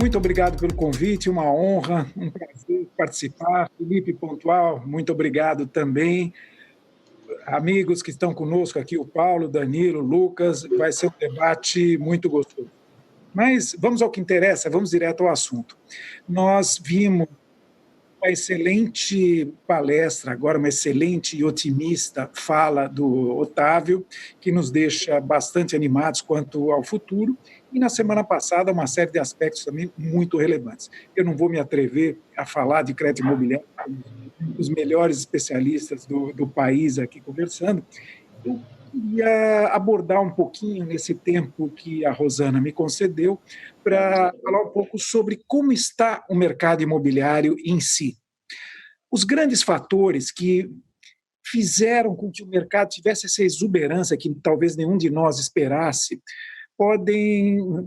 Muito obrigado pelo convite, uma honra, um prazer participar. Felipe Pontual, muito obrigado também. Amigos que estão conosco aqui, o Paulo, Danilo, Lucas, vai ser um debate muito gostoso. Mas vamos ao que interessa, vamos direto ao assunto. Nós vimos uma excelente palestra, agora uma excelente e otimista fala do Otávio, que nos deixa bastante animados quanto ao futuro, e na semana passada uma série de aspectos também muito relevantes. Eu não vou me atrever a falar de crédito imobiliário, os melhores especialistas do país aqui conversando. Eu queria abordar um pouquinho nesse tempo que a Rosana me concedeu para falar um pouco sobre como está o mercado imobiliário em si. Os grandes fatores que fizeram com que o mercado tivesse essa exuberância que talvez nenhum de nós esperasse,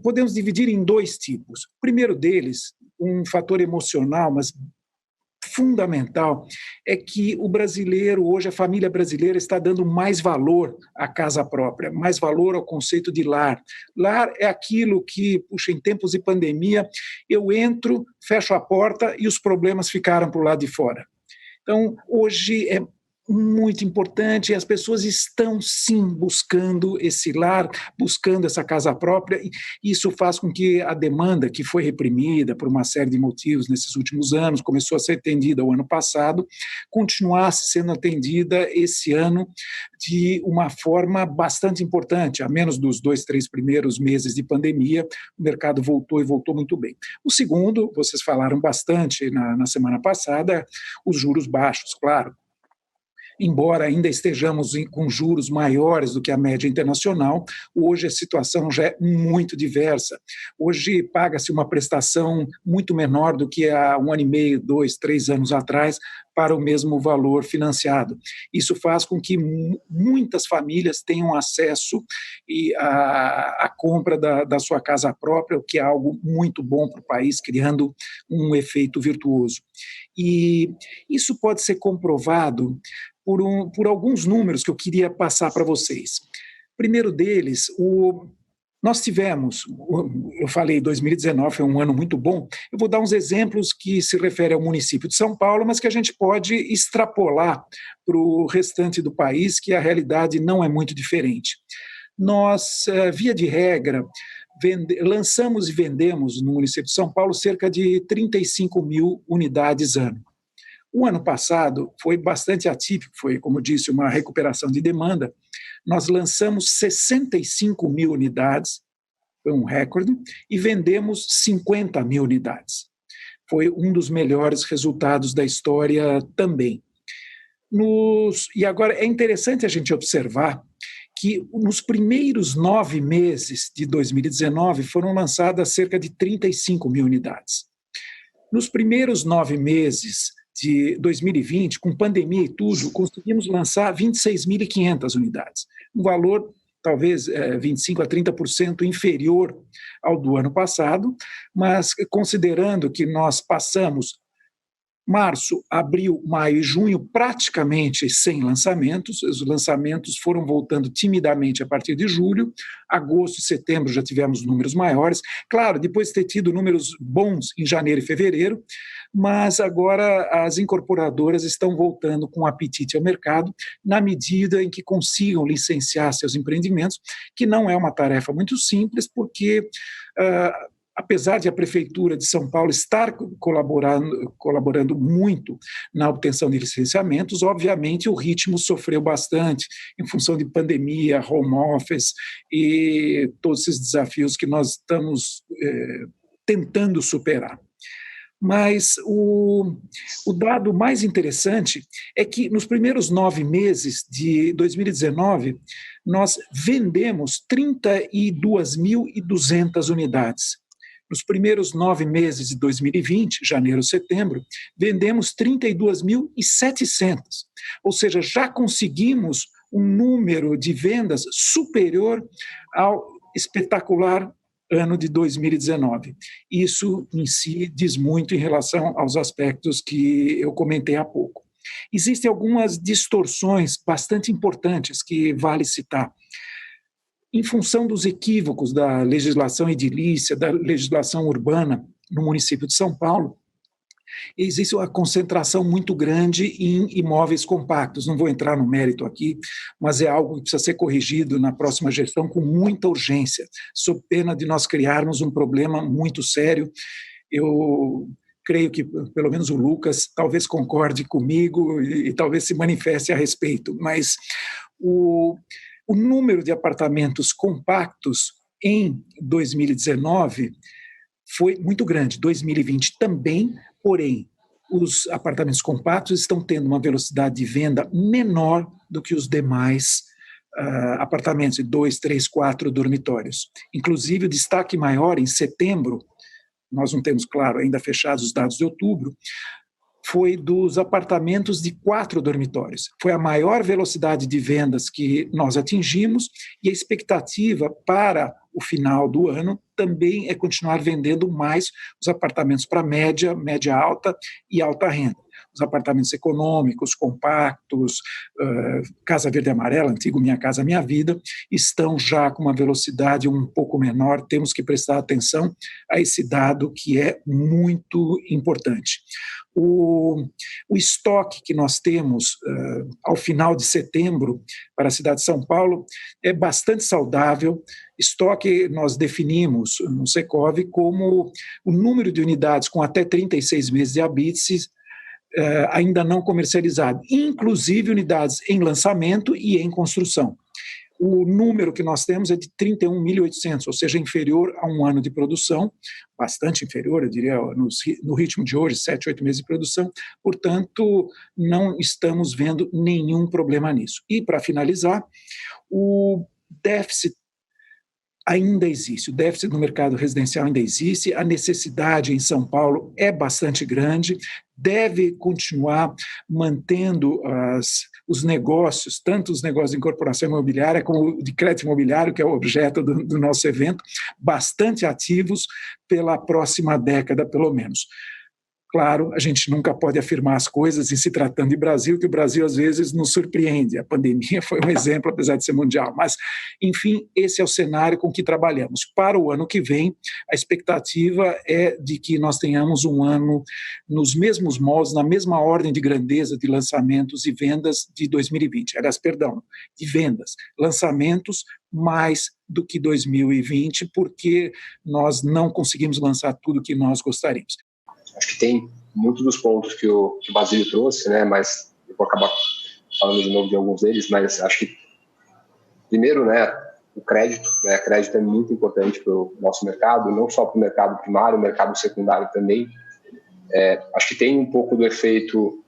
podemos dividir em dois tipos. O primeiro deles, um fator emocional, mas fundamental, é que o brasileiro, hoje a família brasileira está dando mais valor à casa própria, mais valor ao conceito de lar. Lar é aquilo que, puxa, em tempos de pandemia, eu entro, fecho a porta e os problemas ficaram para o lado de fora. Então, hoje é muito importante, e as pessoas estão sim buscando esse lar, buscando essa casa própria, e isso faz com que a demanda, que foi reprimida por uma série de motivos nesses últimos anos, começou a ser atendida o ano passado, continuasse sendo atendida esse ano de uma forma bastante importante. A menos dos 2, 3 primeiros meses de pandemia, o mercado voltou e voltou muito bem. O segundo, vocês falaram bastante na semana passada, os juros baixos, claro. Embora ainda estejamos com juros maiores do que a média internacional, hoje a situação já é muito diversa. Hoje paga-se uma prestação muito menor do que há 1 ano e meio, 2, 3 anos atrás, para o mesmo valor financiado. Isso faz com que muitas famílias tenham acesso à compra da sua casa própria, o que é algo muito bom para o país, criando um efeito virtuoso. E isso pode ser comprovado por alguns números que eu queria passar para vocês. O primeiro deles, nós tivemos, eu falei, 2019 foi um ano muito bom, eu vou dar uns exemplos que se referem ao município de São Paulo, mas que a gente pode extrapolar para o restante do país, que a realidade não é muito diferente. Nós, via de regra, lançamos e vendemos no município de São Paulo cerca de 35 mil unidades ano. O ano passado foi bastante atípico, foi, como disse, uma recuperação de demanda. Nós lançamos 65 mil unidades, foi um recorde, e vendemos 50 mil unidades. Foi um dos melhores resultados da história também. E agora é interessante a gente observar que nos primeiros 9 meses de 2019 foram lançadas cerca de 35 mil unidades. Nos primeiros 9 meses de 2020, com pandemia e tudo, conseguimos lançar 26.500 unidades, um valor talvez 25% a 30% inferior ao do ano passado, mas considerando que nós passamos março, abril, maio e junho praticamente sem lançamentos, os lançamentos foram voltando timidamente a partir de julho, agosto e setembro já tivemos números maiores, claro, depois de ter tido números bons em janeiro e fevereiro, mas agora as incorporadoras estão voltando com apetite ao mercado, na medida em que consigam licenciar seus empreendimentos, que não é uma tarefa muito simples, porque apesar de a Prefeitura de São Paulo estar colaborando muito na obtenção de licenciamentos, obviamente o ritmo sofreu bastante em função de pandemia, home office e todos esses desafios que nós estamos tentando superar. Mas o dado mais interessante é que nos primeiros 9 meses de 2019, nós vendemos 32.200 unidades. Nos primeiros 9 meses de 2020, janeiro e setembro, vendemos 32.700. Ou seja, já conseguimos um número de vendas superior ao espetacular ano de 2019. Isso, em si, diz muito em relação aos aspectos que eu comentei há pouco. Existem algumas distorções bastante importantes que vale citar. Em função dos equívocos da legislação edilícia, da legislação urbana, no município de São Paulo, existe uma concentração muito grande em imóveis compactos. Não vou entrar no mérito aqui, mas é algo que precisa ser corrigido na próxima gestão com muita urgência, sob pena de nós criarmos um problema muito sério. Eu creio que, pelo menos o Lucas, talvez concorde comigo e talvez se manifeste a respeito, mas o número de apartamentos compactos em 2019 foi muito grande, 2020 também, porém, os apartamentos compactos estão tendo uma velocidade de venda menor do que os demais apartamentos de 2, 3, 4 dormitórios. Inclusive, o destaque maior em setembro, nós não temos, claro, ainda fechados os dados de outubro, foi dos apartamentos de 4 dormitórios. Foi a maior velocidade de vendas que nós atingimos e a expectativa para o final do ano também é continuar vendendo mais os apartamentos para média, média alta e alta renda. Os apartamentos econômicos, compactos, Casa Verde e Amarela, antigo Minha Casa Minha Vida, estão já com uma velocidade um pouco menor. Temos que prestar atenção a esse dado que é muito importante. O estoque que nós temos ao final de setembro para a cidade de São Paulo é bastante saudável. Estoque nós definimos no Secov como o número de unidades com até 36 meses de habite ainda não comercializado, inclusive unidades em lançamento e em construção. O número que nós temos é de 31.800, ou seja, inferior a um ano de produção, bastante inferior, eu diria, no ritmo de hoje, 7, 8 meses de produção, portanto, não estamos vendo nenhum problema nisso. E, para finalizar, o déficit ainda existe, o déficit no mercado residencial ainda existe, a necessidade em São Paulo é bastante grande, deve continuar mantendo os negócios, tanto os negócios de incorporação imobiliária como de crédito imobiliário, que é o objeto do nosso evento, bastante ativos pela próxima década, pelo menos. Claro, a gente nunca pode afirmar as coisas em se tratando de Brasil, que o Brasil às vezes nos surpreende. A pandemia foi um exemplo, apesar de ser mundial. Mas, enfim, esse é o cenário com que trabalhamos. Para o ano que vem, a expectativa é de que nós tenhamos um ano nos mesmos moldes, na mesma ordem de grandeza de lançamentos e vendas de 2020. Aliás, perdão, de vendas. Lançamentos mais do que 2020, porque nós não conseguimos lançar tudo que nós gostaríamos. Acho que tem muitos dos pontos que o Basílio trouxe, né? Mas eu vou acabar falando de novo de alguns deles, mas acho que, primeiro, né, o crédito, né? Crédito é muito importante para o nosso mercado, não só para o mercado primário, o mercado secundário também. Acho que tem um pouco do efeito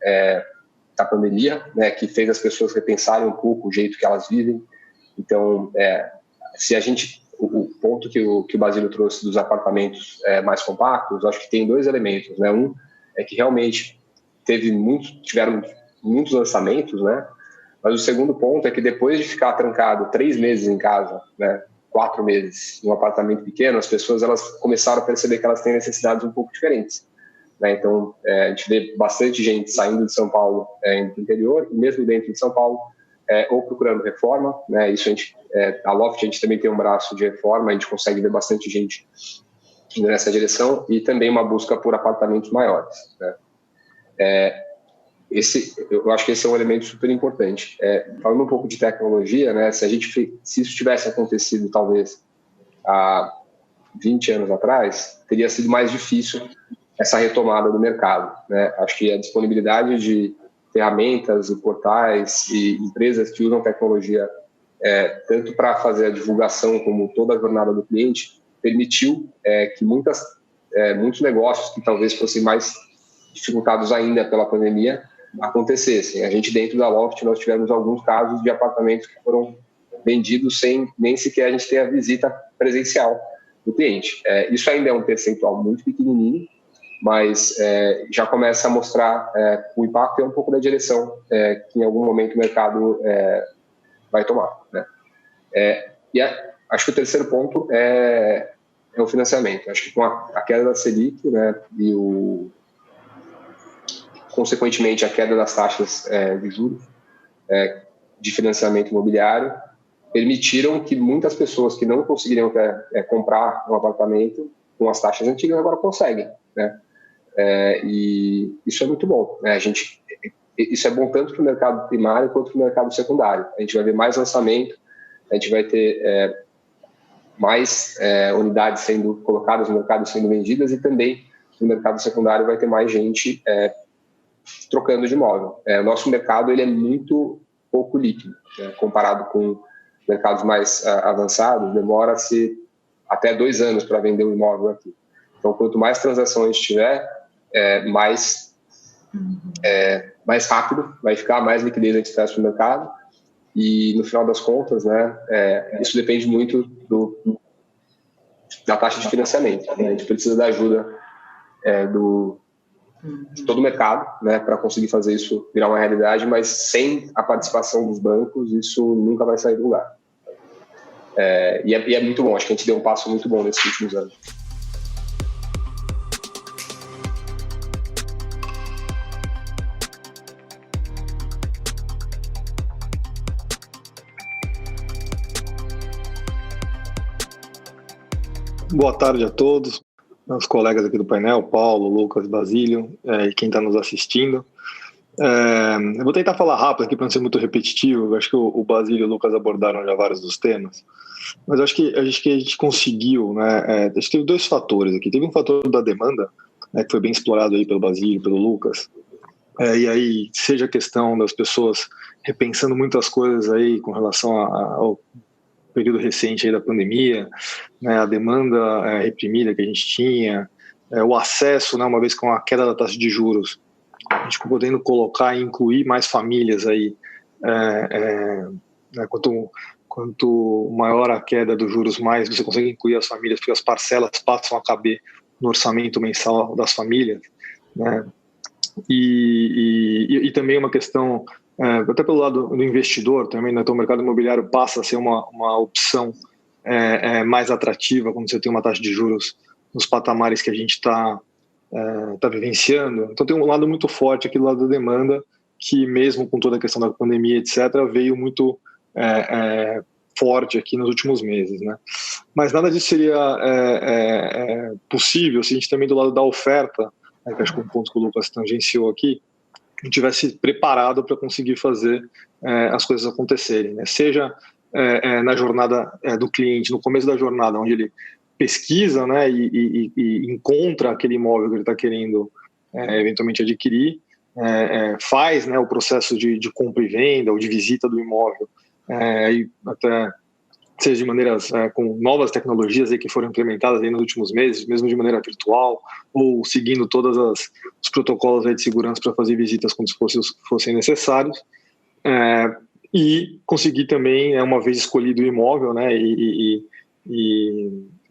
da pandemia, né, que fez as pessoas repensarem um pouco o jeito que elas vivem. Então, se a gente... O ponto que o Basílio trouxe dos apartamentos mais compactos, acho que tem 2 elementos, né? Um é que realmente tiveram muitos lançamentos, né? Mas o segundo ponto é que depois de ficar trancado 3 meses em casa, né, 4 meses em um apartamento pequeno, as pessoas elas começaram a perceber que elas têm necessidades um pouco diferentes, né? Então, a gente vê bastante gente saindo de São Paulo indo para o interior, e mesmo dentro de São Paulo, ou procurando reforma, né? Isso a Loft, a gente também tem um braço de reforma, a gente consegue ver bastante gente indo nessa direção, e também uma busca por apartamentos maiores, né? Eu acho que esse é um elemento super importante. Falando um pouco de tecnologia, né? Se isso tivesse acontecido talvez há 20 anos atrás, teria sido mais difícil essa retomada do mercado, né? Acho que a disponibilidade de ferramentas e portais e empresas que usam tecnologia tanto para fazer a divulgação como toda a jornada do cliente, permitiu que muitos negócios que talvez fossem mais dificultados ainda pela pandemia acontecessem. A gente, dentro da Loft, nós tivemos alguns casos de apartamentos que foram vendidos sem nem sequer a gente ter a visita presencial do cliente. Isso ainda é um percentual muito pequenininho, mas já começa a mostrar o impacto e um pouco da direção que em algum momento o mercado vai tomar, né? Acho que o terceiro ponto é o financiamento. Acho que com a queda da Selic, né, e consequentemente a queda das taxas de juros de financiamento imobiliário permitiram que muitas pessoas que não conseguiriam comprar um apartamento com as taxas antigas, agora conseguem, né? E isso é muito bom, né? Isso é bom tanto para o mercado primário quanto para o mercado secundário. A gente vai ver mais lançamento, a gente vai ter mais unidades sendo colocadas no mercado, sendo vendidas, e também no mercado secundário vai ter mais gente trocando de imóvel. O nosso mercado ele é muito pouco líquido, né? Comparado com mercados mais avançados, demora-se até 2 anos para vender um imóvel aqui. Então, quanto mais transações tiver, mais rápido vai ficar, mais liquidez a gente traz para o mercado, e no final das contas, né, isso depende muito da taxa de financiamento, né? A gente precisa da ajuda de todo o mercado, né, para conseguir fazer isso virar uma realidade, mas sem a participação dos bancos, isso nunca vai sair do lugar. E é muito bom, acho que a gente deu um passo muito bom nesses últimos anos. Boa tarde a todos, meus colegas aqui do painel, Paulo, Lucas, Basílio, e quem está nos assistindo. Eu vou tentar falar rápido aqui para não ser muito repetitivo. Eu acho que o Basílio e o Lucas abordaram já vários dos temas, mas acho que a gente conseguiu, né? Acho que teve 2 fatores aqui. Teve um fator da demanda, né, que foi bem explorado aí pelo Basílio, pelo Lucas, e aí seja a questão das pessoas repensando muitas coisas aí com relação ao período recente aí da pandemia, né, a demanda reprimida que a gente tinha, o acesso, né, uma vez com a queda da taxa de juros, a gente podendo colocar e incluir mais famílias aí, né, quanto maior a queda dos juros, mais você consegue incluir as famílias, porque as parcelas passam a caber no orçamento mensal das famílias, né, e também uma questão até pelo lado do investidor também, né? Então o mercado imobiliário passa a ser uma opção mais atrativa quando você tem uma taxa de juros nos patamares que a gente está vivenciando. Então tem um lado muito forte aqui do lado da demanda, que mesmo com toda a questão da pandemia, etc., veio muito forte aqui nos últimos meses, né? Mas nada disso seria possível se a gente também do lado da oferta, né, que acho que é um ponto que o Lucas tangenciou aqui, a gente tivesse preparado para conseguir fazer as coisas acontecerem, né? Seja na jornada do cliente, no começo da jornada, onde ele pesquisa, né, e encontra aquele imóvel que ele está querendo eventualmente adquirir, faz, né, o processo de compra e venda ou de visita do imóvel, e até seja de maneiras com novas tecnologias aí que foram implementadas aí nos últimos meses, mesmo de maneira virtual, ou seguindo todos os protocolos aí de segurança para fazer visitas quando fossem necessários, e conseguir também, uma vez escolhido o imóvel, né, e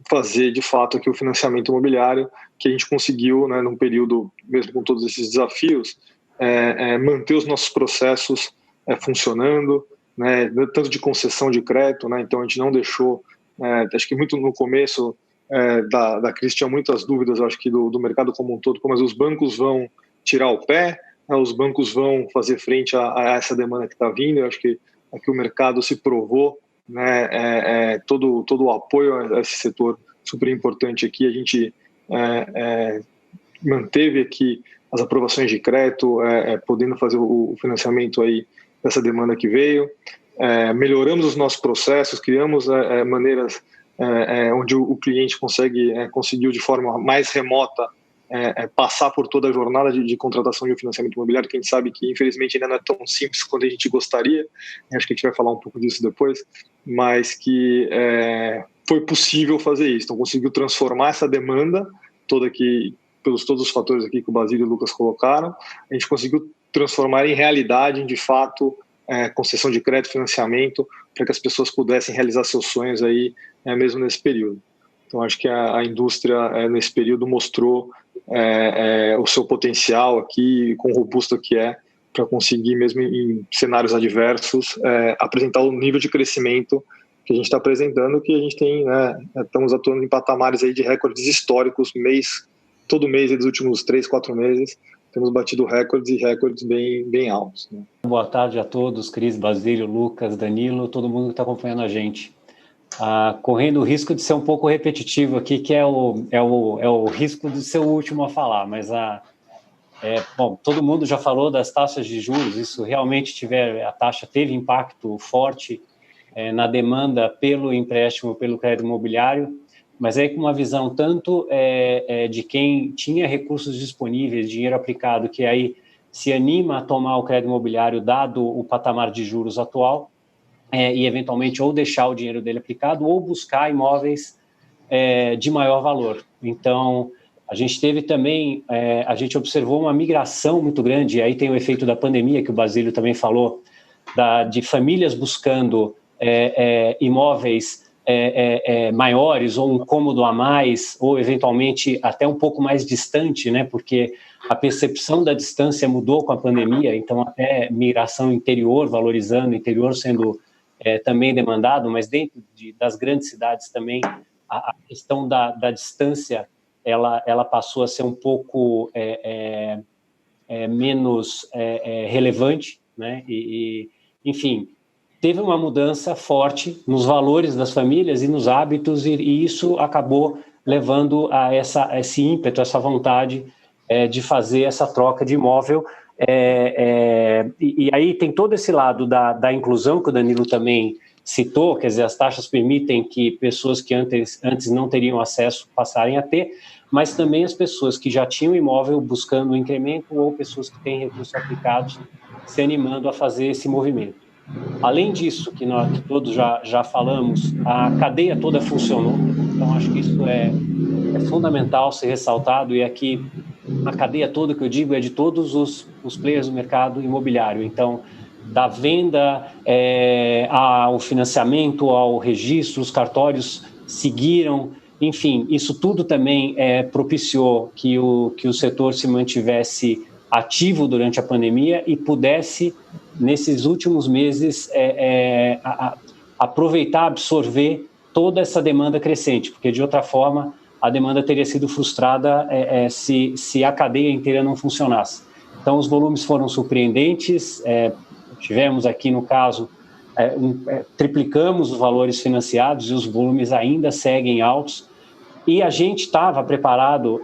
fazer de fato aqui o financiamento imobiliário, que a gente conseguiu, né, num período, mesmo com todos esses desafios, manter os nossos processos funcionando, né, tanto de concessão de crédito, né, então a gente não deixou, acho que muito no começo da crise tinha muitas dúvidas, acho que do mercado como um todo, mas os bancos vão tirar o pé, né, os bancos vão fazer frente a essa demanda que está vindo. Eu acho que aqui o mercado se provou, né, todo o apoio a esse setor super importante aqui. A gente manteve aqui as aprovações de crédito, podendo fazer o financiamento aí dessa demanda que veio, melhoramos os nossos processos, criamos maneiras onde o cliente conseguiu de forma mais remota passar por toda a jornada de contratação de um financiamento imobiliário, que a gente sabe que infelizmente ainda não é tão simples quanto a gente gostaria. Acho que a gente vai falar um pouco disso depois, mas que foi possível fazer isso. Então conseguiu transformar essa demanda toda aqui, pelos todos os fatores aqui que o Basílio e o Lucas colocaram, a gente conseguiu transformar em realidade, de fato, concessão de crédito, financiamento, para que as pessoas pudessem realizar seus sonhos aí, mesmo nesse período. Então, acho que a indústria, nesse período, mostrou o seu potencial aqui, quão robusto que é, para conseguir, mesmo em cenários adversos, apresentar o nível de crescimento que a gente está apresentando, que a gente tem, né, estamos atuando em patamares aí de recordes históricos, todo mês dos últimos 3, 4 meses, temos batido recordes bem altos, né? Boa tarde a todos, Cris, Basílio, Lucas, Danilo, todo mundo que está acompanhando a gente. correndo o risco de ser um pouco repetitivo aqui, que é o risco de ser o último a falar, mas bom, todo mundo já falou das taxas de juros, isso realmente a taxa teve impacto forte na demanda pelo empréstimo, pelo crédito imobiliário, mas aí com uma visão tanto de quem tinha recursos disponíveis, dinheiro aplicado, que aí se anima a tomar o crédito imobiliário dado o patamar de juros atual, e eventualmente ou deixar o dinheiro dele aplicado ou buscar imóveis de maior valor. Então, a gente teve também, a gente observou uma migração muito grande, e aí tem o efeito da pandemia, que o Basílio também falou, de famílias buscando imóveis maiores, ou um cômodo a mais, ou eventualmente até um pouco mais distante, né? Porque a percepção da distância mudou com a pandemia, então até migração interior, valorizando, o interior sendo também demandado, mas dentro das grandes cidades também, a questão da distância, ela passou a ser um pouco menos relevante, né? Enfim, teve uma mudança forte nos valores das famílias e nos hábitos, e isso acabou levando a esse ímpeto, essa vontade de fazer essa troca de imóvel. E aí tem todo esse lado da inclusão, que o Danilo também citou, quer dizer, as taxas permitem que pessoas que antes não teriam acesso passarem a ter, mas também as pessoas que já tinham imóvel buscando um incremento, ou pessoas que têm recursos aplicados se animando a fazer esse movimento. Além disso, que todos já falamos, a cadeia toda funcionou, então acho que isso é fundamental ser ressaltado, e aqui a cadeia toda que eu digo é de todos os players do mercado imobiliário, então da venda ao financiamento, ao registro, os cartórios seguiram, enfim, isso tudo também propiciou que o setor se mantivesse ativo durante a pandemia e pudesse, nesses últimos meses, aproveitar, absorver toda essa demanda crescente, porque de outra forma a demanda teria sido frustrada se a cadeia inteira não funcionasse. Então os volumes foram surpreendentes, tivemos aqui no caso, triplicamos os valores financiados e os volumes ainda seguem altos, e a gente estava preparado,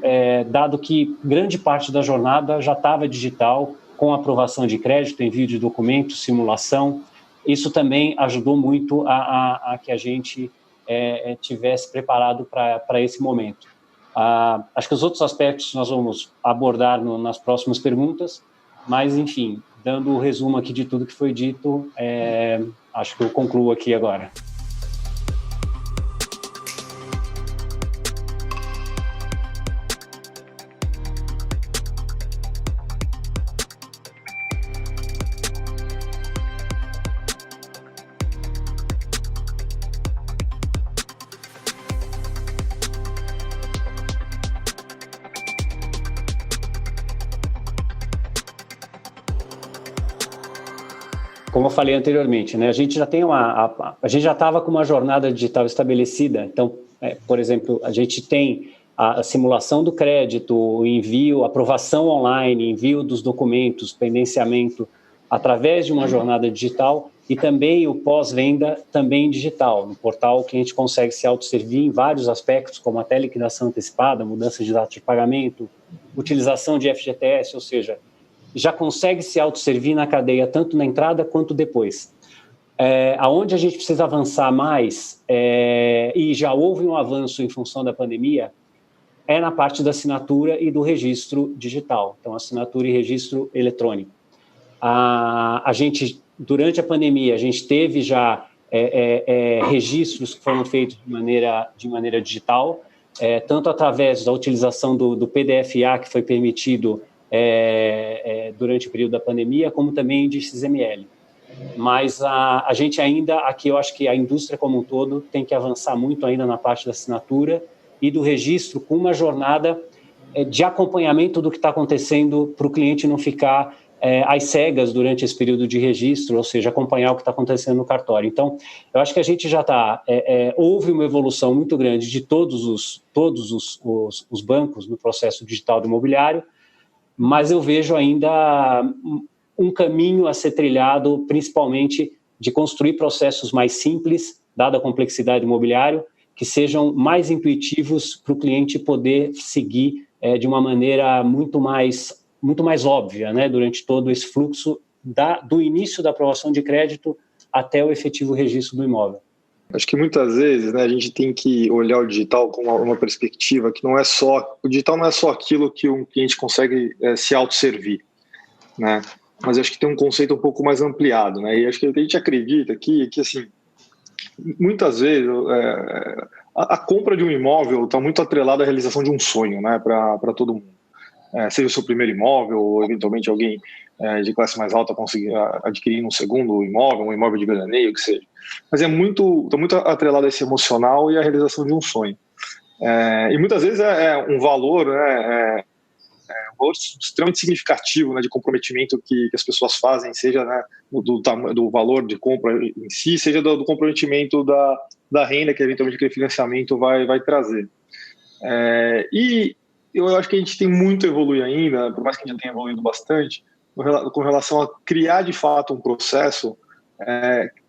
dado que grande parte da jornada já estava digital, com aprovação de crédito, envio de documentos, simulação. Isso também ajudou muito a que a gente tivesse preparado para esse momento. Acho que os outros aspectos nós vamos abordar nas próximas perguntas, mas, enfim, dando o resumo aqui de tudo que foi dito, acho que eu concluo aqui agora. Como eu falei anteriormente, né, a gente já tem a gente já estava com uma jornada digital estabelecida. Então, por exemplo, a gente tem a simulação do crédito, o envio, aprovação online, envio dos documentos, pendenciamento através de uma jornada digital, e também o pós-venda também digital. No portal o cliente consegue se autosservir em vários aspectos, como até liquidação antecipada, mudança de data de pagamento, utilização de FGTS, ou seja, já consegue se autosservir na cadeia, tanto na entrada quanto depois. Aonde a gente precisa avançar mais, e já houve um avanço em função da pandemia, na parte da assinatura e do registro digital, então assinatura e registro eletrônico. A gente, durante a pandemia, a gente teve já registros que foram feitos de maneira digital, tanto através da utilização do PDFA, que foi permitido durante o período da pandemia, como também de XML. Mas a gente ainda, aqui eu acho que a indústria como um todo tem que avançar muito ainda na parte da assinatura e do registro, com uma jornada de acompanhamento do que está acontecendo, para o cliente não ficar às cegas durante esse período de registro, ou seja, acompanhar o que está acontecendo no cartório. Então, eu acho que a gente já está... houve uma evolução muito grande de todos os bancos no processo digital do imobiliário, mas eu vejo ainda um caminho a ser trilhado, principalmente de construir processos mais simples, dada a complexidade do imobiliário, que sejam mais intuitivos para o cliente poder seguir de uma maneira muito mais óbvia, né, durante todo esse fluxo do início da aprovação de crédito até o efetivo registro do imóvel. Acho que muitas vezes, né, a gente tem que olhar o digital com uma perspectiva que o digital não é só aquilo que um cliente consegue se autosservir, né? Mas acho que tem um conceito um pouco mais ampliado, né? E acho que o que a gente acredita aqui é que, assim, muitas vezes a compra de um imóvel está muito atrelada à realização de um sonho, né, para todo mundo. Seja o seu primeiro imóvel, ou eventualmente alguém de classe mais alta conseguir adquirir um segundo imóvel, um imóvel de veraneio, o que seja. Mas está muito atrelado a esse emocional e à realização de um sonho. E muitas vezes é um valor, né, um valor extremamente significativo, né, de comprometimento que as pessoas fazem, seja, né, do valor de compra em si, seja do comprometimento da renda que eventualmente aquele financiamento vai trazer. E eu acho que a gente tem muito a evoluir ainda, por mais que a gente já tenha evoluído bastante, com relação a criar de fato um processo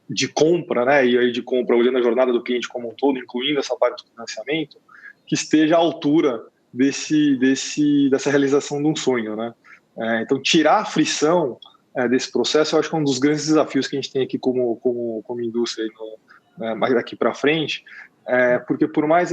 de compra, né, e aí de compra olhando a jornada do cliente como um todo, incluindo essa parte do financiamento, que esteja à altura dessa realização de um sonho, né? Então, tirar a frição desse processo, eu acho que é um dos grandes desafios que a gente tem aqui como indústria mais daqui para frente, porque por mais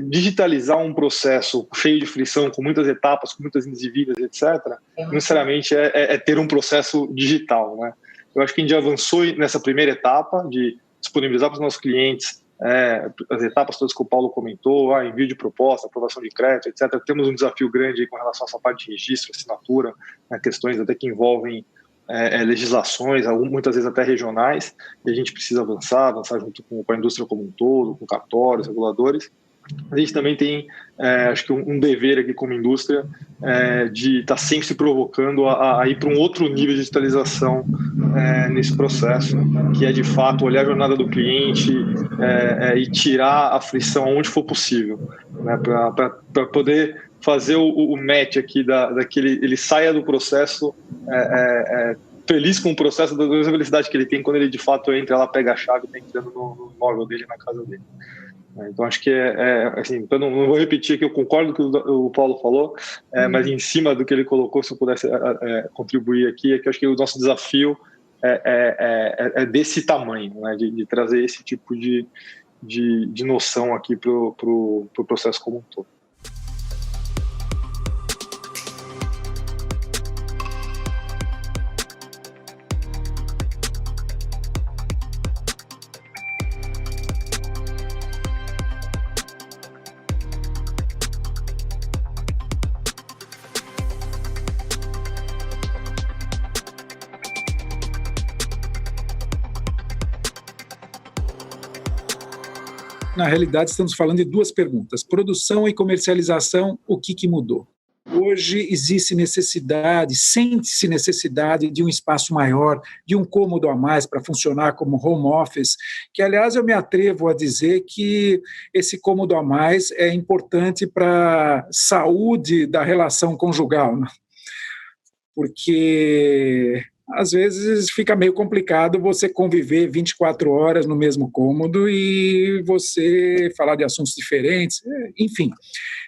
digitalizar um processo cheio de frição, com muitas etapas, com muitas indivíduas, etc., não necessariamente é ter um processo digital, né? Eu acho que a gente já avançou nessa primeira etapa de disponibilizar para os nossos clientes as etapas todas que o Paulo comentou, envio de proposta, aprovação de crédito, etc. Temos um desafio grande com relação a essa parte de registro, assinatura, questões até que envolvem legislações, muitas vezes até regionais, e a gente precisa avançar junto com a indústria como um todo, com cartórios, reguladores. A gente também tem, acho que um dever aqui como indústria de estar sempre se provocando a ir para um outro nível de digitalização nesse processo, que é de fato olhar a jornada do cliente e tirar a frição onde for possível, né, para poder fazer o match aqui daquele, ele saia do processo feliz com o processo, da mesma felicidade que ele tem quando ele de fato entra lá, pega a chave e está entrando no imóvel dele, na casa dele. Então acho que assim, eu não vou repetir que eu concordo com o que o Paulo falou, mas em cima do que ele colocou, se eu pudesse contribuir aqui, é que eu acho que o nosso desafio é desse tamanho, né, de trazer esse tipo de noção aqui para o processo como um todo. Na realidade, estamos falando de duas perguntas. Produção e comercialização, o que mudou? Hoje existe necessidade, sente-se necessidade de um espaço maior, de um cômodo a mais para funcionar como home office, que, aliás, eu me atrevo a dizer que esse cômodo a mais é importante para a saúde da relação conjugal, né? Porque às vezes fica meio complicado você conviver 24 horas no mesmo cômodo e você falar de assuntos diferentes, enfim.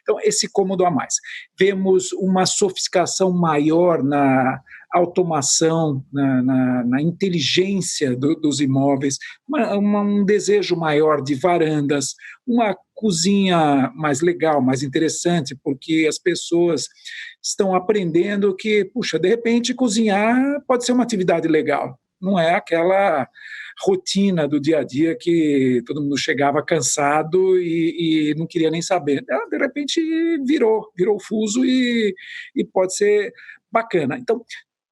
Então, esse cômodo a mais. Vemos uma sofisticação maior na automação, na inteligência dos imóveis, um desejo maior de varandas, uma cozinha mais legal, mais interessante, porque as pessoas estão aprendendo que, puxa, de repente cozinhar pode ser uma atividade legal, não é aquela rotina do dia a dia que todo mundo chegava cansado e não queria nem saber. De repente virou fuso e pode ser bacana. Então,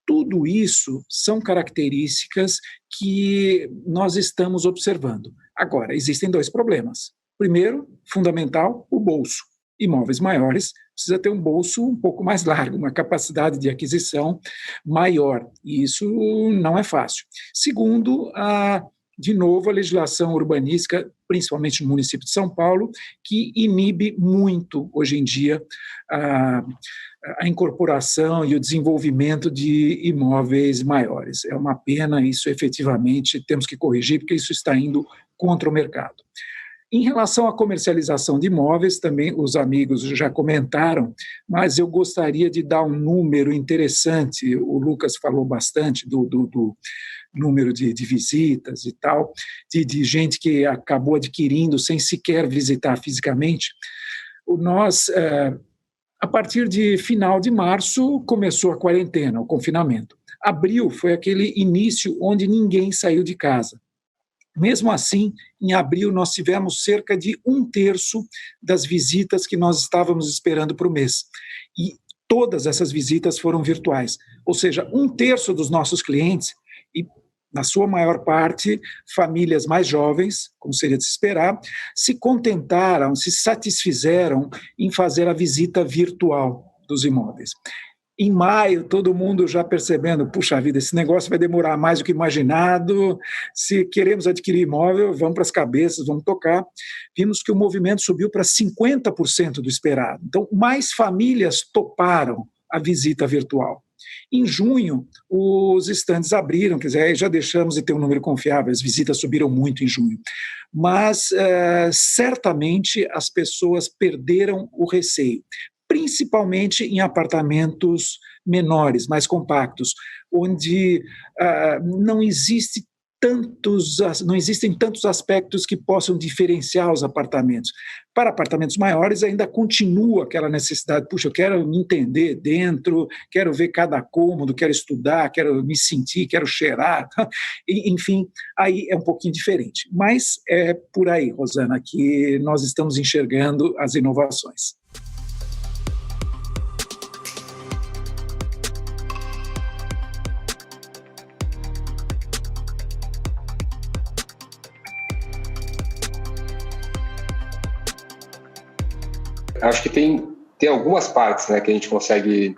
tudo isso são características que nós estamos observando. Agora, existem dois problemas. Primeiro, fundamental, o bolso. Imóveis maiores precisa ter um bolso um pouco mais largo, uma capacidade de aquisição maior, e isso não é fácil. Segundo, de novo, a legislação urbanística, principalmente no município de São Paulo, que inibe muito, hoje em dia, a incorporação e o desenvolvimento de imóveis maiores. É uma pena, isso efetivamente temos que corrigir, porque isso está indo contra o mercado. Em relação à comercialização de imóveis, também os amigos já comentaram, mas eu gostaria de dar um número interessante. O Lucas falou bastante do número de visitas e tal, de gente que acabou adquirindo sem sequer visitar fisicamente. Nós, a partir de final de março, começou a quarentena, o confinamento. Abril foi aquele início onde ninguém saiu de casa. Mesmo assim, em abril, nós tivemos cerca de 1/3 das visitas que nós estávamos esperando para o mês. E todas essas visitas foram virtuais. Ou seja, 1/3 dos nossos clientes, e na sua maior parte, famílias mais jovens, como seria de se esperar, se contentaram, se satisfizeram em fazer a visita virtual dos imóveis. Em maio, todo mundo já percebendo, puxa vida, esse negócio vai demorar mais do que imaginado, se queremos adquirir imóvel, vamos para as cabeças, vamos tocar. Vimos que o movimento subiu para 50% do esperado. Então, mais famílias toparam a visita virtual. Em junho, os estandes abriram, quer dizer, já deixamos de ter um número confiável, as visitas subiram muito em junho. Mas, certamente, as pessoas perderam o receio, principalmente em apartamentos menores, mais compactos, onde não existem tantos aspectos que possam diferenciar os apartamentos. Para apartamentos maiores ainda continua aquela necessidade, puxa, eu quero me entender dentro, quero ver cada cômodo, quero estudar, quero me sentir, quero cheirar, enfim, aí é um pouquinho diferente. Mas é por aí, Rosana, que nós estamos enxergando as inovações. Acho que tem algumas partes, né, que a gente consegue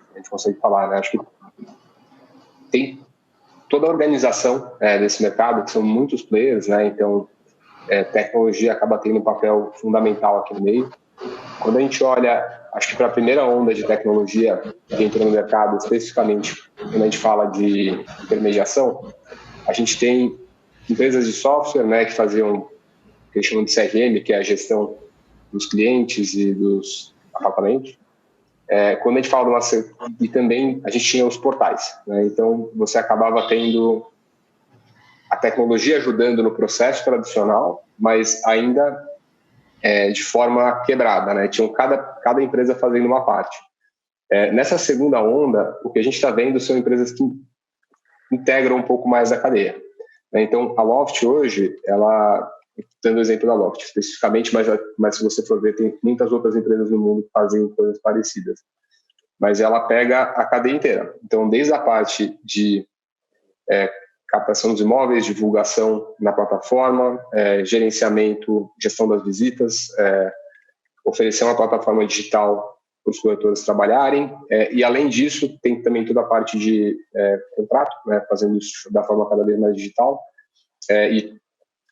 falar, né? Acho que tem toda a organização desse mercado, que são muitos players, né? Então, tecnologia acaba tendo um papel fundamental aqui no meio. Quando a gente olha, acho que para a primeira onda de tecnologia que entrou no mercado, especificamente quando a gente fala de intermediação, a gente tem empresas de software, né, que faziam o que eles chamam de CRM, que é a gestão dos clientes e dos apartamentos. Quando a gente fala e também a gente tinha os portais, né? Então você acabava tendo a tecnologia ajudando no processo tradicional, mas ainda de forma quebrada, né? Tinham cada empresa fazendo uma parte. Nessa segunda onda, o que a gente está vendo são empresas que integram um pouco mais a cadeia, né? Então a Loft hoje, ela, dando o exemplo da Loft especificamente, mas se você for ver, tem muitas outras empresas no mundo que fazem coisas parecidas. Mas ela pega a cadeia inteira. Então, desde a parte de captação dos imóveis, divulgação na plataforma, gerenciamento, gestão das visitas, oferecer uma plataforma digital para os corretores trabalharem, e além disso, tem também toda a parte de contrato, né, fazendo isso da forma cada vez mais digital, e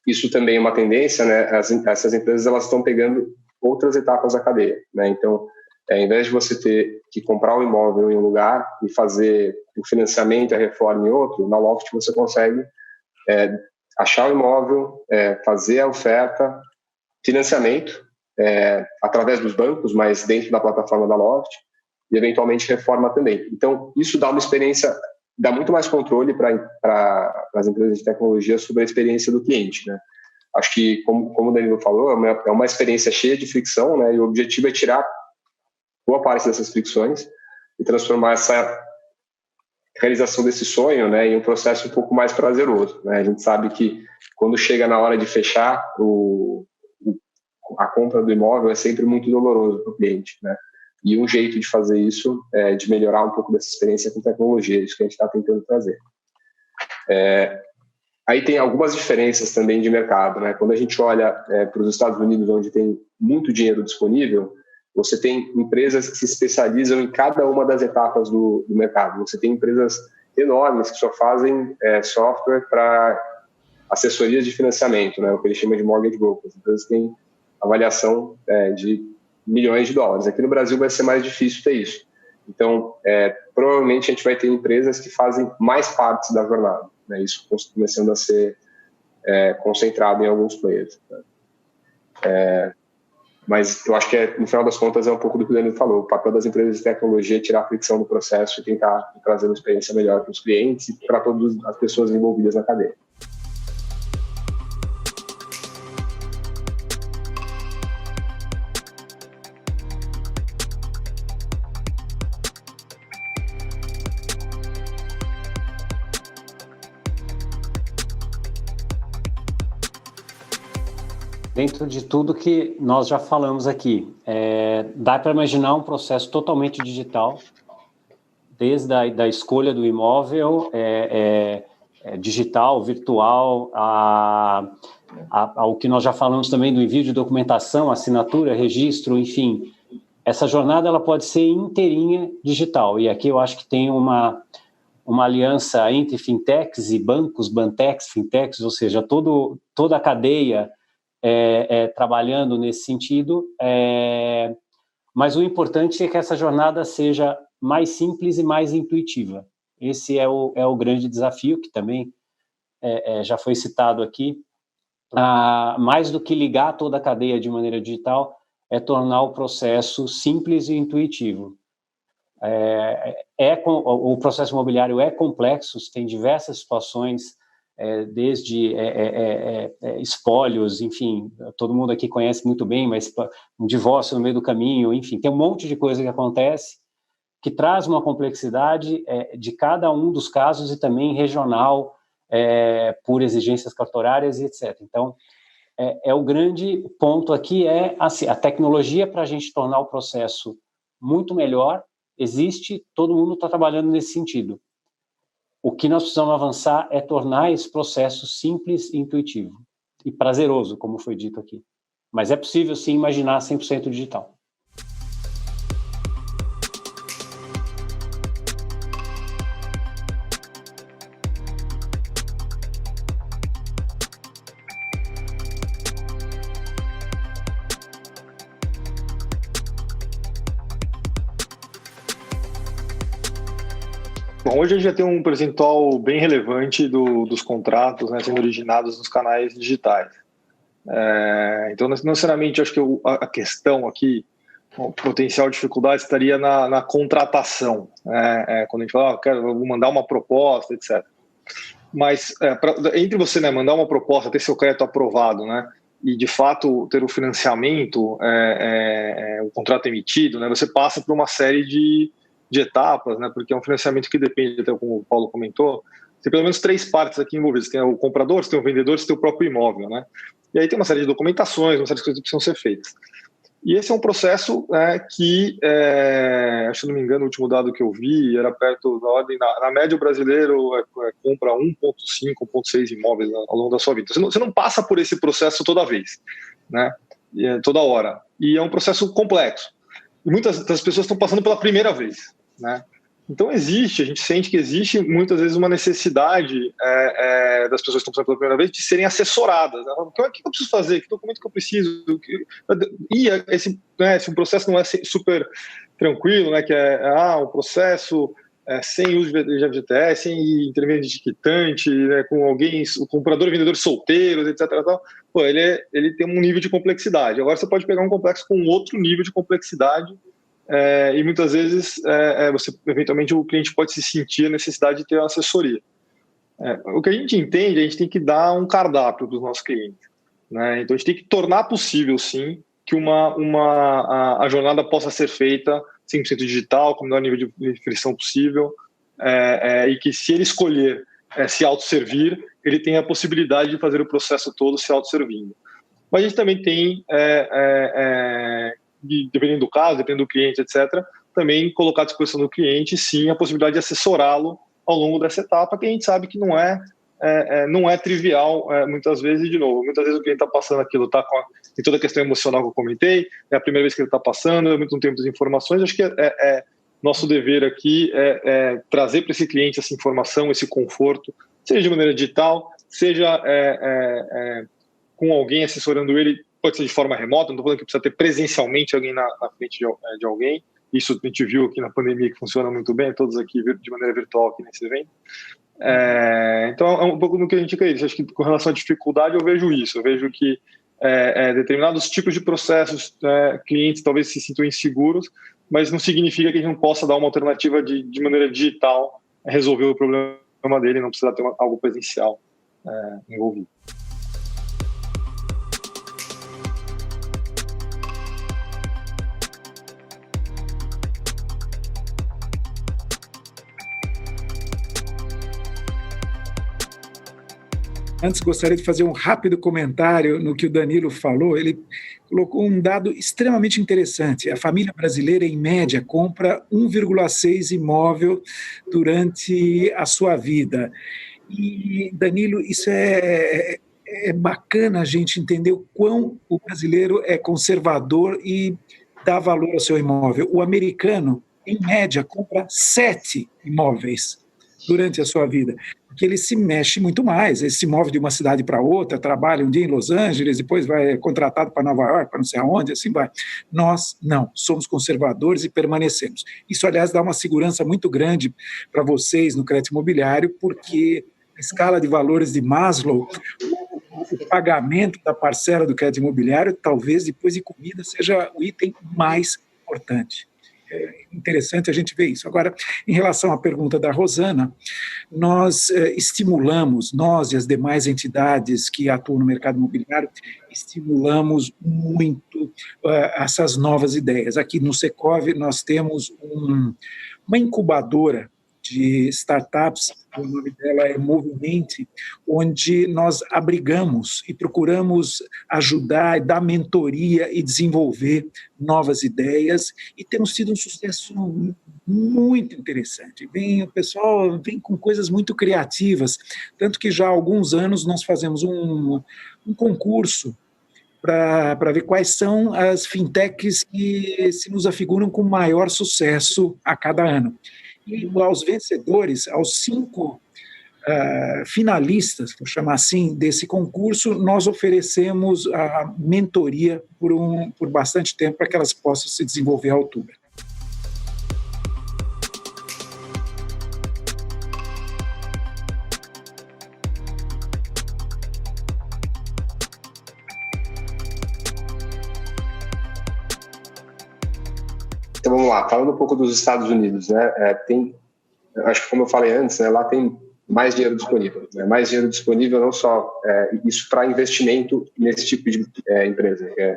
isso também é uma tendência, né? Essas empresas elas estão pegando outras etapas da cadeia, né? Então, ao invés de você ter que comprar um imóvel em um lugar e fazer o financiamento, a reforma em outro, na Loft você consegue achar o imóvel, fazer a oferta, financiamento através dos bancos, mas dentro da plataforma da Loft, e eventualmente reforma também. Então, isso dá uma experiência, dá muito mais controle para as empresas de tecnologia sobre a experiência do cliente, né? Acho que, como o Danilo falou, é uma experiência cheia de fricção, né? E o objetivo é tirar boa parte dessas fricções e transformar essa realização desse sonho, né, em um processo um pouco mais prazeroso, né? A gente sabe que quando chega na hora de fechar a compra do imóvel é sempre muito doloroso para o cliente, né? E um jeito de fazer isso é de melhorar um pouco dessa experiência com tecnologia, isso que a gente está tentando trazer. Aí tem algumas diferenças também de mercado, né? Quando a gente olha para os Estados Unidos, onde tem muito dinheiro disponível, você tem empresas que se especializam em cada uma das etapas do mercado. Você tem empresas enormes que só fazem software para assessorias de financiamento, né, o que ele chama de mortgage brokers. Empresas que têm avaliação de milhões de dólares. Aqui no Brasil vai ser mais difícil ter isso. Então, provavelmente a gente vai ter empresas que fazem mais partes da jornada, né, isso começando a ser concentrado em alguns players. Né. Mas eu acho que, no final das contas, é um pouco do que o Danilo falou. O papel das empresas de tecnologia é tirar a fricção do processo e tentar trazer uma experiência melhor para os clientes e para todas as pessoas envolvidas na cadeia. Dentro de tudo que nós já falamos aqui, dá para imaginar um processo totalmente digital, desde a escolha do imóvel, digital, virtual, ao que nós já falamos também do envio de documentação, assinatura, registro, enfim. Essa jornada ela pode ser inteirinha digital, e aqui eu acho que tem uma aliança entre fintechs e bancos, bantechs, fintechs, ou seja, toda a cadeia trabalhando nesse sentido, mas o importante é que essa jornada seja mais simples e mais intuitiva. Esse é o grande desafio, que também já foi citado aqui. Mais do que ligar toda a cadeia de maneira digital, é tornar o processo simples e intuitivo. O processo imobiliário é complexo, tem diversas situações, desde espólios, enfim, todo mundo aqui conhece muito bem, mas um divórcio no meio do caminho, enfim, tem um monte de coisa que acontece que traz uma complexidade de cada um dos casos e também regional, por exigências cartorárias e etc. Então, o grande ponto aqui assim, a tecnologia para a gente tornar o processo muito melhor existe, todo mundo está trabalhando nesse sentido. O que nós precisamos avançar é tornar esse processo simples, intuitivo e prazeroso, como foi dito aqui. Mas é possível, sim, imaginar 100% digital. Bom, hoje a gente já tem um percentual bem relevante dos contratos, né, sendo originados nos canais digitais. Então, não necessariamente, acho que a questão aqui, a potencial dificuldade estaria na contratação, quando a gente fala, vou mandar uma proposta, etc. Mas entre você, né, mandar uma proposta, ter seu crédito aprovado, né, e de fato ter o financiamento, o contrato emitido, né, você passa por uma série de etapas, né, porque é um financiamento que depende, até como o Paulo comentou, tem pelo menos 3 partes aqui envolvidas. Tem o comprador, tem o vendedor, tem o próprio imóvel, né? E aí tem uma série de documentações, uma série de coisas que precisam ser feitas. E esse é um processo que, se não me engano, o último dado que eu vi era perto da ordem, na média o brasileiro compra 1,5, 1,6 imóveis ao longo da sua vida. Você não passa por esse processo toda vez, né? Toda hora. E é um processo complexo. E muitas das pessoas estão passando pela primeira vez, né? Então a gente sente que existe muitas vezes uma necessidade das pessoas que estão passando pela primeira vez de serem assessoradas, né? O que eu preciso fazer? Que documento que eu preciso? Se um processo não é super tranquilo, né? Que um processo sem uso de FGTS, sem intermédio de quitante, né? Com alguém, o comprador e vendedor solteiros, etc. Tal, ele tem um nível de complexidade. Agora você pode pegar um complexo com outro nível de complexidade. E muitas vezes eventualmente o cliente pode se sentir a necessidade de ter uma assessoria. O que a gente entende, a gente tem que dar um cardápio para os nossos clientes, né? Então a gente tem que tornar possível, sim, que a jornada possa ser feita 100% digital, com o menor nível de fricção possível, e que, se ele escolher se autosservir, ele tem a possibilidade de fazer o processo todo se autosservindo. Mas a gente também tem dependendo do caso, dependendo do cliente, etc., também colocar à disposição do cliente, sim, a possibilidade de assessorá-lo ao longo dessa etapa, que a gente sabe que não é trivial, muitas vezes. E, de novo, muitas vezes o cliente está passando aquilo, tem toda a questão emocional que eu comentei, é a primeira vez que ele está passando, não tem muitas informações. Acho que nosso dever aqui trazer para esse cliente essa informação, esse conforto, seja de maneira digital, seja com alguém assessorando ele, pode ser de forma remota, não estou falando que precisa ter presencialmente alguém na frente de alguém. Isso a gente viu aqui na pandemia que funciona muito bem, todos aqui de maneira virtual aqui nesse evento. Então, é um pouco do que a gente acredita. Acho que com relação à dificuldade, eu vejo isso. Eu vejo que determinados tipos de processos, clientes talvez se sintam inseguros, mas não significa que a gente não possa dar uma alternativa de maneira digital, resolver o problema dele, não precisa ter algo presencial envolvido. Antes, gostaria de fazer um rápido comentário no que o Danilo falou. Ele colocou um dado extremamente interessante. A família brasileira, em média, compra 1,6 imóvel durante a sua vida. E, Danilo, isso é bacana a gente entender o quão o brasileiro é conservador e dá valor ao seu imóvel. O americano, em média, compra 7 imóveis durante a sua vida, porque ele se mexe muito mais, ele se move de uma cidade para outra, trabalha um dia em Los Angeles, depois vai contratado para Nova York, para não sei aonde, assim vai. Nós não, somos conservadores e permanecemos. Isso, aliás, dá uma segurança muito grande para vocês no crédito imobiliário, porque a escala de valores de Maslow, o pagamento da parcela do crédito imobiliário, talvez depois de comida, seja o item mais importante. É interessante a gente ver isso. Agora, em relação à pergunta da Rosana, nós estimulamos, nós e as demais entidades que atuam no mercado imobiliário, estimulamos muito essas novas ideias. Aqui no Secov nós temos uma incubadora de startups, o nome dela é Movimente, onde nós abrigamos e procuramos ajudar, dar mentoria e desenvolver novas ideias, e temos tido um sucesso muito interessante. O pessoal vem com coisas muito criativas, tanto que já há alguns anos nós fazemos um concurso para ver quais são as fintechs que se nos afiguram com maior sucesso a cada ano. E aos vencedores, aos 5 finalistas, vou chamar assim, desse concurso, nós oferecemos a mentoria por bastante tempo para que elas possam se desenvolver à altura. Então vamos lá, falando um pouco dos Estados Unidos, né? Acho que como eu falei antes, né, lá tem mais dinheiro disponível, né? Mais dinheiro disponível não só isso para investimento nesse tipo de empresa, que é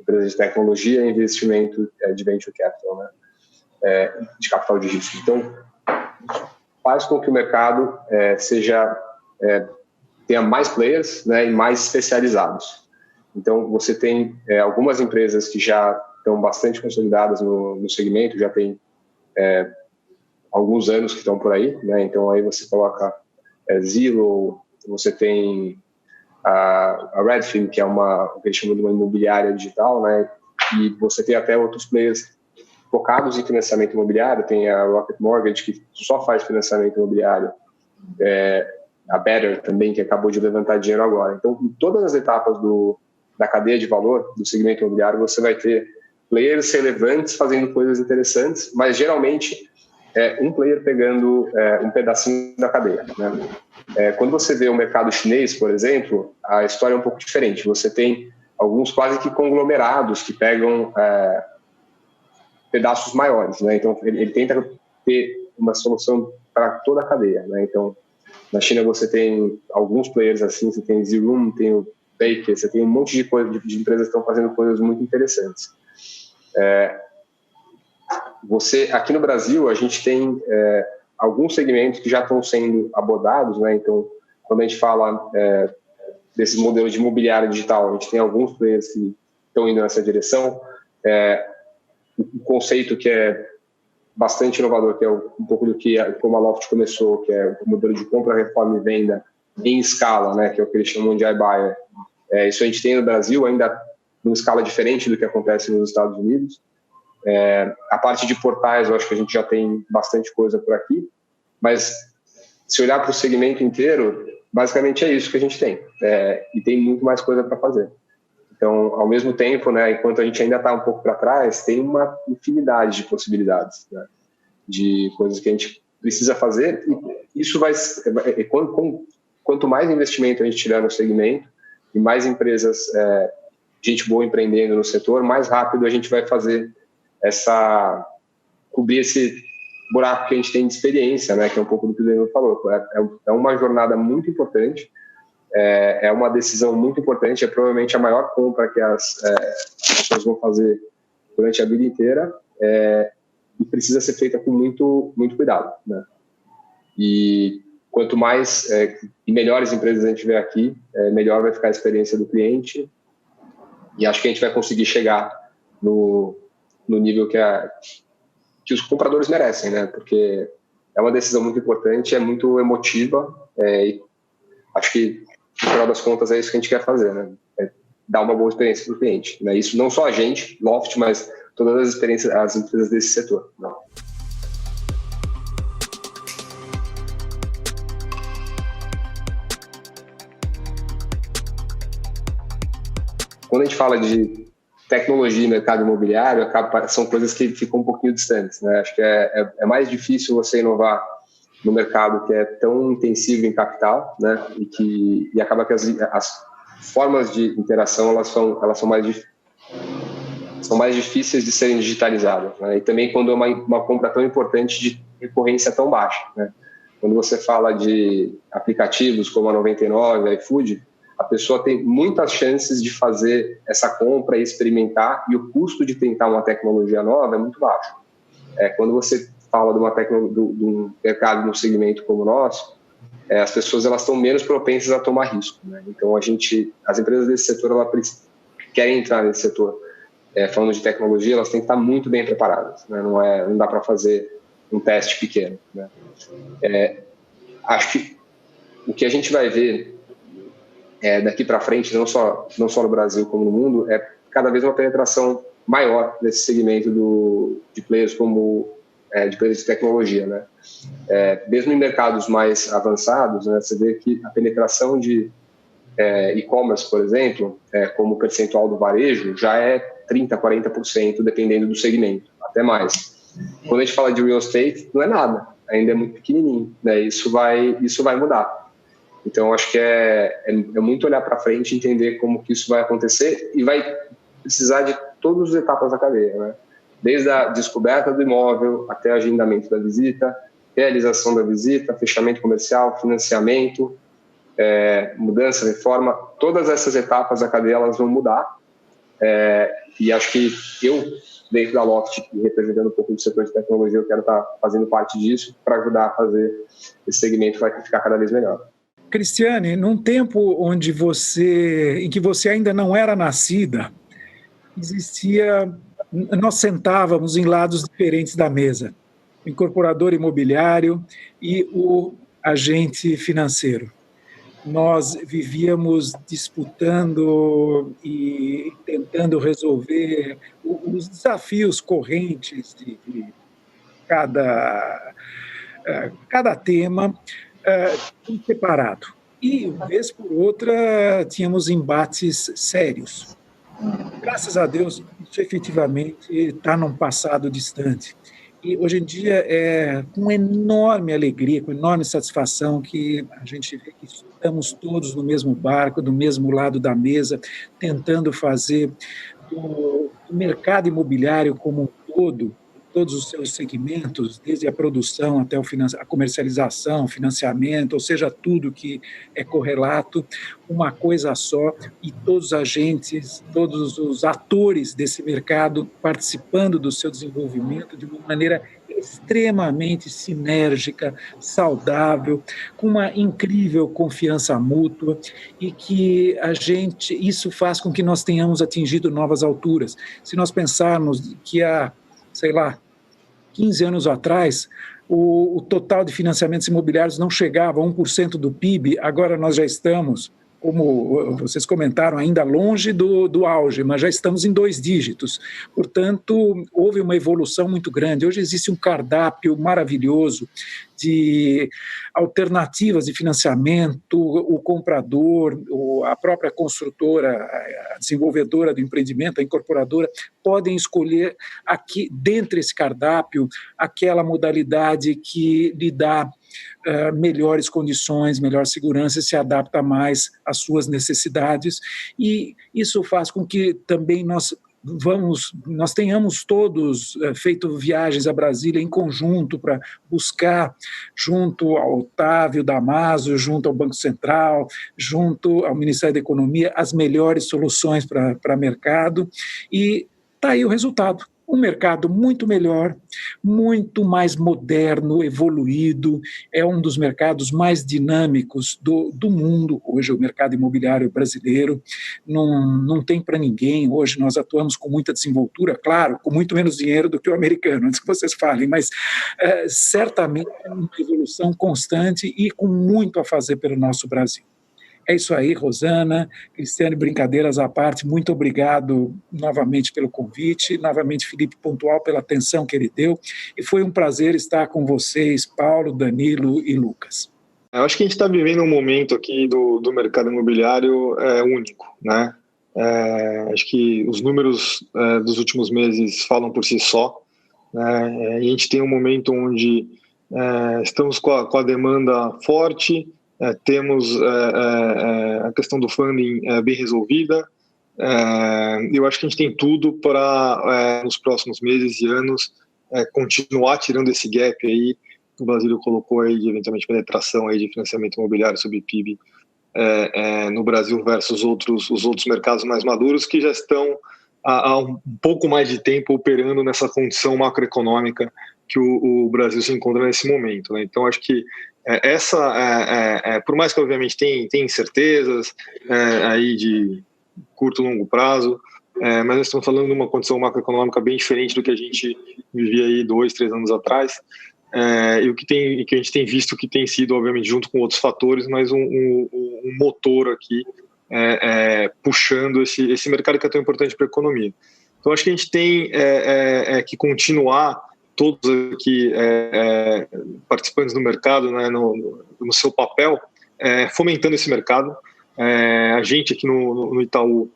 empresa de tecnologia e investimento de venture capital, né? De capital de risco. Então faz com que o mercado tenha mais players, né, e mais especializados. Então você tem algumas empresas que já estão bastante consolidadas no segmento, já tem alguns anos que estão por aí, né? Então aí você coloca Zillow, você tem a Redfin, que é o que eles chamam de uma imobiliária digital, né? E você tem até outros players focados em financiamento imobiliário, tem a Rocket Mortgage, que só faz financiamento imobiliário, a Better também, que acabou de levantar dinheiro agora. Então, em todas as etapas da cadeia de valor do segmento imobiliário, você vai ter players relevantes fazendo coisas interessantes, mas geralmente um player pegando um pedacinho da cadeia, né? Quando você vê o mercado chinês, por exemplo, a história é um pouco diferente. Você tem alguns quase que conglomerados que pegam pedaços maiores, né? Então ele tenta ter uma solução para toda a cadeia, né? Então na China você tem alguns players assim, você tem Zilum, tem o Baker, você tem um monte de empresas que estão fazendo coisas muito interessantes. Aqui no Brasil, a gente tem alguns segmentos que já estão sendo abordados, né? Então, quando a gente fala desses modelos de imobiliário digital, a gente tem alguns players que estão indo nessa direção. O conceito que é bastante inovador, que é um pouco do que como a Loft começou, que é o modelo de compra, reforma e venda em escala, né? Que é o que eles chamam de iBuyer. Isso a gente tem no Brasil, ainda numa escala diferente do que acontece nos Estados Unidos. A parte de portais, eu acho que a gente já tem bastante coisa por aqui, mas se olhar para o segmento inteiro, basicamente é isso que a gente tem. E tem muito mais coisa para fazer. Então, ao mesmo tempo, né, enquanto a gente ainda está um pouco para trás, tem uma infinidade de possibilidades, né, de coisas que a gente precisa fazer. E isso quanto mais investimento a gente tiver no segmento e mais empresas, gente boa empreendendo no setor, mais rápido a gente vai fazer cobrir esse buraco que a gente tem de experiência, né, que é um pouco do que o Danilo falou. É uma jornada muito importante, é uma decisão muito importante, é provavelmente a maior compra que as pessoas vão fazer durante a vida inteira, e precisa ser feita com muito, muito cuidado, né? E quanto mais e melhores empresas a gente tiver aqui, melhor vai ficar a experiência do cliente, e acho que a gente vai conseguir chegar no nível que os compradores merecem, né? Porque é uma decisão muito importante, é muito emotiva, e acho que, no final das contas, é isso que a gente quer fazer, né? Dar uma boa experiência para o cliente, né? Isso não só a gente, Loft, mas todas as empresas desse setor, né? Quando a gente fala de tecnologia e mercado imobiliário, são coisas que ficam um pouquinho distantes, né? Acho que é mais difícil você inovar no mercado que é tão intensivo em capital, né? E acaba que as formas de interação elas são mais difíceis de serem digitalizadas, né? E também quando é uma compra tão importante de recorrência tão baixa, né? Quando você fala de aplicativos como a 99, a iFood, a pessoa tem muitas chances de fazer essa compra e experimentar, e o custo de tentar uma tecnologia nova é muito baixo. Quando você fala de um mercado, no segmento como o nosso, as pessoas elas estão menos propensas a tomar risco, né? Então as empresas desse setor elas querem entrar nesse setor, falando de tecnologia, elas têm que estar muito bem preparadas, né? Não dá para fazer um teste pequeno, né? Acho que o que a gente vai ver daqui para frente, não só no Brasil como no mundo, é cada vez uma penetração maior nesse segmento de players de players de tecnologia, né? Mesmo em mercados mais avançados, né, você vê que a penetração de e-commerce, por exemplo, como percentual do varejo, já é 30%, 40%, dependendo do segmento, até mais. Quando a gente fala de real estate, não é nada, ainda é muito pequenininho, né? Isso vai mudar. Então, acho que é muito olhar para frente e entender como que isso vai acontecer, e vai precisar de todas as etapas da cadeia, né? Desde a descoberta do imóvel até agendamento da visita, realização da visita, fechamento comercial, financiamento, mudança, reforma, todas essas etapas da cadeia elas vão mudar, e acho que eu, dentro da Loft, representando um pouco do setor de tecnologia, eu quero estar fazendo parte disso para ajudar a fazer esse segmento vai ficar cada vez melhor. Cristiane, num tempo em que você ainda não era nascida, nós sentávamos em lados diferentes da mesa, o incorporador imobiliário e o agente financeiro. Nós vivíamos disputando e tentando resolver os desafios correntes de cada tema, separado. E, vez por outra, tínhamos embates sérios. Graças a Deus, isso efetivamente está num passado distante. E hoje em dia é com enorme alegria, com enorme satisfação que a gente vê que estamos todos no mesmo barco, do mesmo lado da mesa, tentando fazer do mercado imobiliário como um todo, todos os seus segmentos, desde a produção até a comercialização, financiamento, ou seja, tudo que é correlato, uma coisa só, e todos os agentes, todos os atores desse mercado participando do seu desenvolvimento de uma maneira extremamente sinérgica, saudável, com uma incrível confiança mútua, e que isso faz com que nós tenhamos atingido novas alturas. Se nós pensarmos que há, 15 anos atrás, o total de financiamentos imobiliários não chegava a 1% do PIB, agora nós já estamos como vocês comentaram, ainda longe do auge, mas já estamos em 2 dígitos. Portanto, houve uma evolução muito grande. Hoje existe um cardápio maravilhoso de alternativas de financiamento. O comprador, a própria construtora, a desenvolvedora do empreendimento, a incorporadora, podem escolher aqui, dentro desse cardápio, aquela modalidade que lhe dá melhores condições, melhor segurança, se adapta mais às suas necessidades, e isso faz com que também nós tenhamos todos feito viagens a Brasília em conjunto para buscar, junto ao Otávio Damasio, junto ao Banco Central, junto ao Ministério da Economia, as melhores soluções para mercado, e está aí o resultado. Um mercado muito melhor, muito mais moderno, evoluído, é um dos mercados mais dinâmicos do mundo. Hoje o mercado imobiliário brasileiro não tem para ninguém. Hoje nós atuamos com muita desenvoltura, claro, com muito menos dinheiro do que o americano, antes que vocês falem, mas certamente é uma evolução constante e com muito a fazer pelo nosso Brasil. É isso aí, Rosana, Cristiane, brincadeiras à parte, muito obrigado novamente pelo convite, novamente Felipe Pontual pela atenção que ele deu, e foi um prazer estar com vocês, Paulo, Danilo e Lucas. Eu acho que a gente está vivendo um momento aqui do mercado imobiliário único, né? Acho que os números dos últimos meses falam por si só, né? E a gente tem um momento onde estamos com a demanda forte, temos a questão do funding bem resolvida. Eu acho que a gente tem tudo para, nos próximos meses e anos, continuar tirando esse gap aí que o Brasil colocou aí de eventualmente penetração aí de financiamento imobiliário sobre PIB no Brasil versus os outros mercados mais maduros que já estão há um pouco mais de tempo operando nessa condição macroeconômica que o Brasil se encontra nesse momento, né? Então, acho que por mais que obviamente tem incertezas aí de curto e longo prazo, mas nós estamos falando de uma condição macroeconômica bem diferente do que a gente vivia aí 2, 3 anos atrás, e o que a gente tem visto que tem sido, obviamente, junto com outros fatores, mas um motor aqui puxando esse mercado que é tão importante para a economia. Então, acho que a gente tem que continuar todos aqui participantes do mercado, né, no seu papel, fomentando esse mercado. A gente aqui no Itaú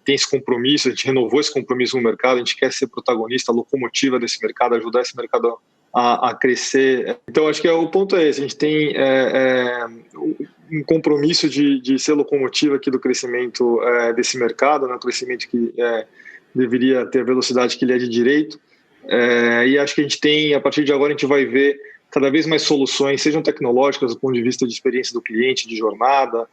tem esse compromisso, a gente renovou esse compromisso no mercado, a gente quer ser protagonista, a locomotiva desse mercado, ajudar esse mercado a crescer. Então, acho que o ponto é esse, a gente tem um compromisso de ser locomotiva aqui do crescimento desse mercado, né, um crescimento que deveria ter a velocidade que ele é de direito. E acho que a gente tem, a partir de agora, a gente vai ver cada vez mais soluções, sejam tecnológicas do ponto de vista de experiência do cliente, de jornada,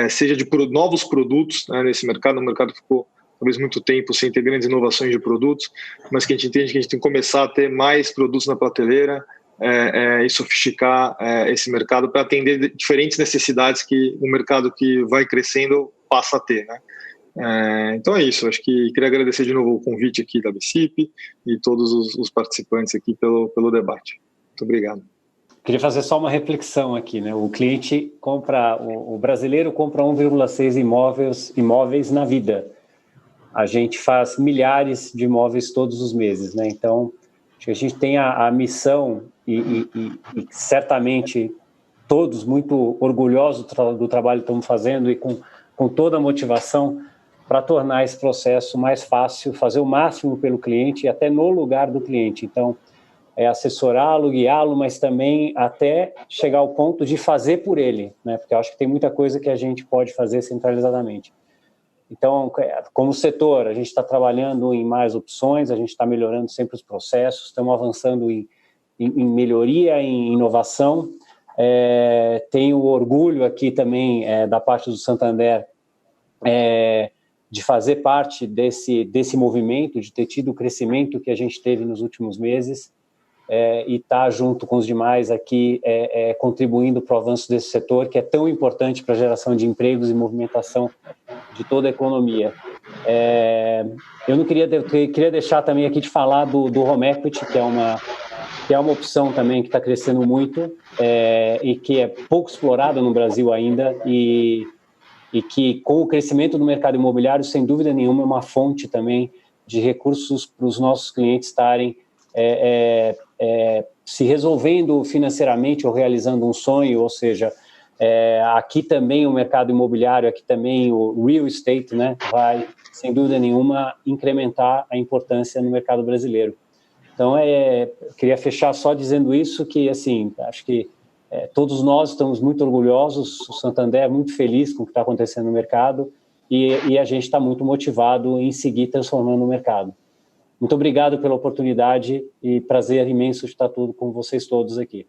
seja de novos produtos, né, nesse mercado. O mercado ficou talvez muito tempo sem ter grandes inovações de produtos, mas que a gente entende que a gente tem que começar a ter mais produtos na prateleira e sofisticar esse mercado para atender diferentes necessidades que o mercado que vai crescendo passa a ter, né? Então é isso, acho que queria agradecer de novo o convite aqui da BCIP e todos os participantes aqui pelo debate. Muito obrigado. Queria fazer só uma reflexão aqui, né? O cliente compra, o brasileiro compra 1,6 imóveis na vida. A gente faz milhares de imóveis todos os meses, né? Então, acho que a gente tem a missão e certamente todos muito orgulhosos do trabalho que estamos fazendo e com toda a motivação para tornar esse processo mais fácil, fazer o máximo pelo cliente e até no lugar do cliente. Então, assessorá-lo, guiá-lo, mas também até chegar ao ponto de fazer por ele, né? Porque eu acho que tem muita coisa que a gente pode fazer centralizadamente. Então, como setor, a gente está trabalhando em mais opções, a gente está melhorando sempre os processos, estamos avançando em melhoria, em inovação. Tenho orgulho aqui também da parte do Santander de fazer parte desse movimento, de ter tido o crescimento que a gente teve nos últimos meses e estar junto com os demais aqui contribuindo para o avanço desse setor que é tão importante para a geração de empregos e movimentação de toda a economia. Eu queria deixar também aqui de falar do Home Equity, que é que é uma opção também que está crescendo muito e que é pouco explorada no Brasil ainda e que, com o crescimento do mercado imobiliário, sem dúvida nenhuma, é uma fonte também de recursos para os nossos clientes estarem se resolvendo financeiramente ou realizando um sonho, ou seja, aqui também o mercado imobiliário, aqui também o real estate, né, vai, sem dúvida nenhuma, incrementar a importância no mercado brasileiro. Então, queria fechar só dizendo isso, que, assim, acho que todos nós estamos muito orgulhosos, o Santander é muito feliz com o que está acontecendo no mercado e a gente está muito motivado em seguir transformando o mercado. Muito obrigado pela oportunidade e prazer imenso de estar tudo com vocês todos aqui.